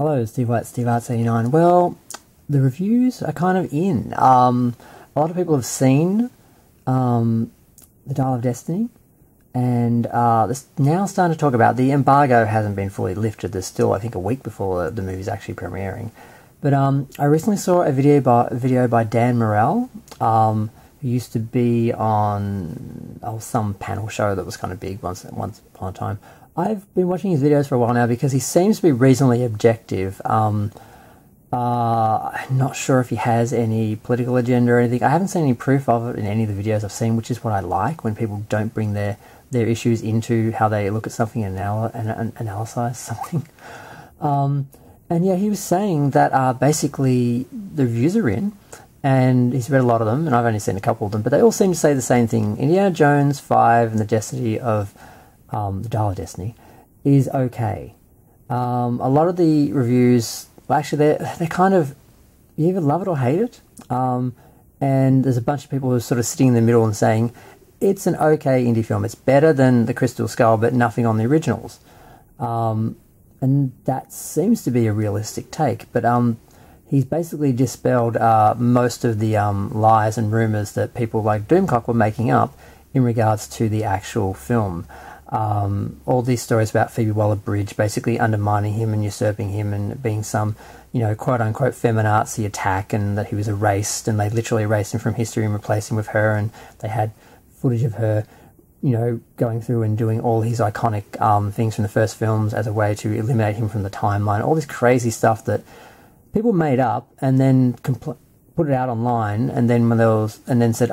Hello, Steve White, Steve Arts 89. Well, the reviews are kind of in. A lot of people have seen The Dial of Destiny, and they're now starting to talk about the embargo hasn't been fully lifted. There's still, I think, a week before the movie's actually premiering. But I recently saw a video by Dan Morel, who used to be on some panel show that was kind of big once upon a time. I've been watching his videos for a while now because he seems to be reasonably objective. I'm not sure if he has any political agenda or anything. I haven't seen any proof of it in any of the videos I've seen, which is what I like, when people don't bring their issues into how they look at something and analyze something. And yeah, he was saying that basically the reviews are in, and he's read a lot of them, and I've only seen a couple of them, but they all seem to say the same thing. Indiana Jones 5 and the Destiny of The Dial of Destiny is okay. A lot of the reviews, well, actually, they're kind of, you either love it or hate it. And there's a bunch of people who are sort of sitting in the middle and saying, it's an okay indie film. It's better than The Crystal Skull, but nothing on the originals. And that seems to be a realistic take. But he's basically dispelled most of the lies and rumours that people like Doomcock were making up in regards to the actual film. All these stories about Phoebe Waller-Bridge basically undermining him and usurping him and being some, quote-unquote feminazi attack, and that he was erased, and they literally erased him from history and replaced him with her, and they had footage of her, going through and doing all his iconic things from the first films as a way to eliminate him from the timeline. All this crazy stuff that people made up and then put it out online, and then said,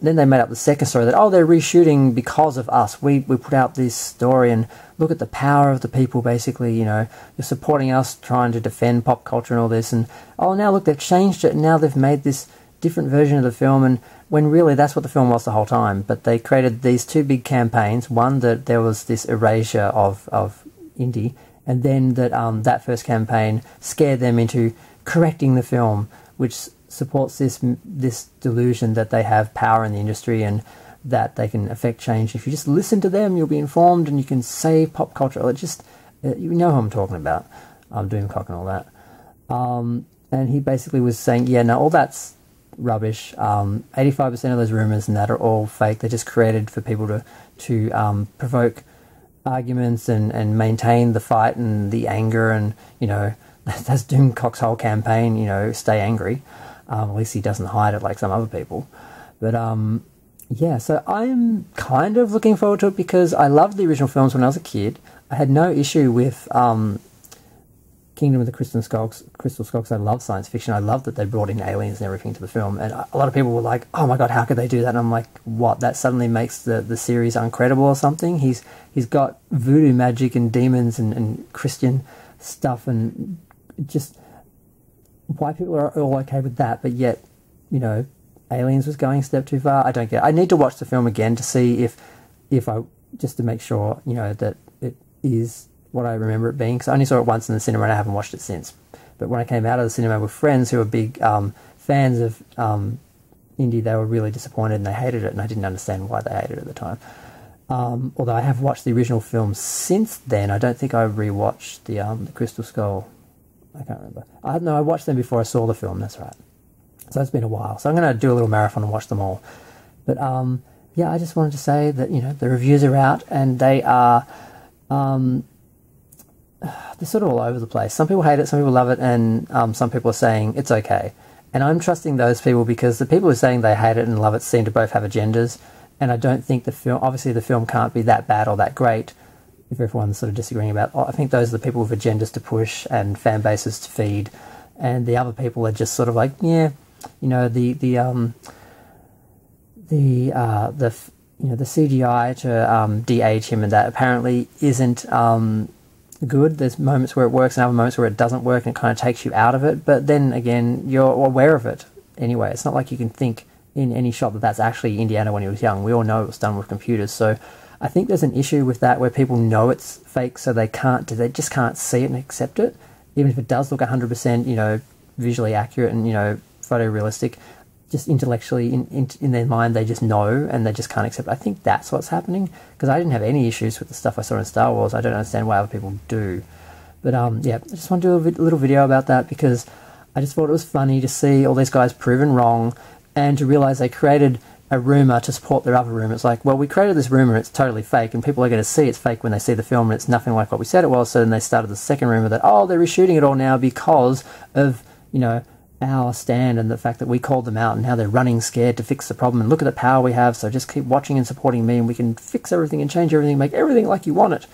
then they made up the second story that, they're reshooting because of us. We put out this story, and look at the power of the people, basically, you're supporting us trying to defend pop culture and all this, and now look, they've changed it, and now they've made this different version of the film, and when really that's what the film was the whole time. But they created these two big campaigns, one that there was this erasure of Indy, and then that first campaign scared them into correcting the film, which supports this delusion that they have power in the industry and that they can affect change. If you just listen to them, you'll be informed and you can save pop culture. You know who I'm talking about, Doomcock and all that. And he basically was saying, all that's rubbish. 85% of those rumours and that are all fake. They're just created for people to provoke arguments and maintain the fight and the anger, and that's Doomcock's whole campaign, stay angry. At least he doesn't hide it like some other people. But so I'm kind of looking forward to it because I loved the original films when I was a kid. I had no issue with Kingdom of the Crystal Skulls because I love science fiction. I love that they brought in aliens and everything to the film. And a lot of people were like, oh my god, how could they do that? And I'm like, what? That suddenly makes the series uncredible or something? He's got voodoo magic and demons and Christian stuff, and just why people are all okay with that, but yet, aliens was going a step too far. I don't get it. I need to watch the film again to see if I, just to make sure, that it is what I remember it being, because I only saw it once in the cinema and I haven't watched it since. But when I came out of the cinema with friends who were big fans of Indy, they were really disappointed and they hated it, and I didn't understand why they hated it at the time. Although I have watched the original film since then. I don't think I rewatched the Crystal Skull. I can't remember. I watched them before I saw the film, that's right. So it's been a while. So I'm going to do a little marathon and watch them all. But I just wanted to say that, the reviews are out, and they are, they're sort of all over the place. Some people hate it, some people love it, and some people are saying it's okay. And I'm trusting those people because the people who are saying they hate it and love it seem to both have agendas, and I don't think obviously the film can't be that bad or that great if everyone's sort of disagreeing about I think those are the people with agendas to push and fan bases to feed, and the other people are just sort of like, the CGI to de-age him and that apparently isn't good. There's moments where it works and other moments where it doesn't work, and it kind of takes you out of it, but then again you're aware of it anyway. It's not like you can think in any shot that's actually Indiana when he was young. We all know it was done with computers, so I think there's an issue with that where people know it's fake, so they just can't see it and accept it, even if it does look 100%, visually accurate and, photorealistic. Just intellectually, in their mind, they just know, and they just can't accept it. I think that's what's happening, because I didn't have any issues with the stuff I saw in Star Wars. I don't understand why other people do. But yeah, I just want to do a little video about that because I just thought it was funny to see all these guys proven wrong and to realize they created a rumor to support their other rumor. It's like, well, we created this rumor, it's totally fake, and people are going to see it's fake when they see the film, and it's nothing like what we said it was. So then they started the second rumor that, oh, they're reshooting it all now because of, you know, our stand and the fact that we called them out and how they're running scared to fix the problem, and look at the power we have, so just keep watching and supporting me and we can fix everything and change everything, make everything like you want it.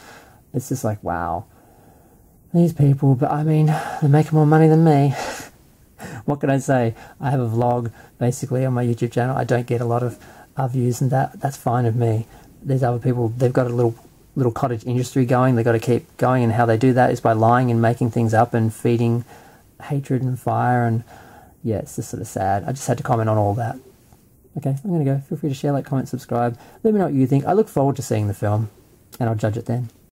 It's just like, wow, these people. But I mean, they're making more money than me. What can I say? I have a vlog basically on my YouTube channel. I don't get a lot of views, and that's fine with me. There's other people, they've got a little cottage industry going. They've got to keep going, and how they do that is by lying and making things up and feeding hatred and fire. And yeah, it's just sort of sad. I just had to comment on all that. Okay, I'm going to go. Feel free to share, like, comment, subscribe. Let me know what you think. I look forward to seeing the film, and I'll judge it then.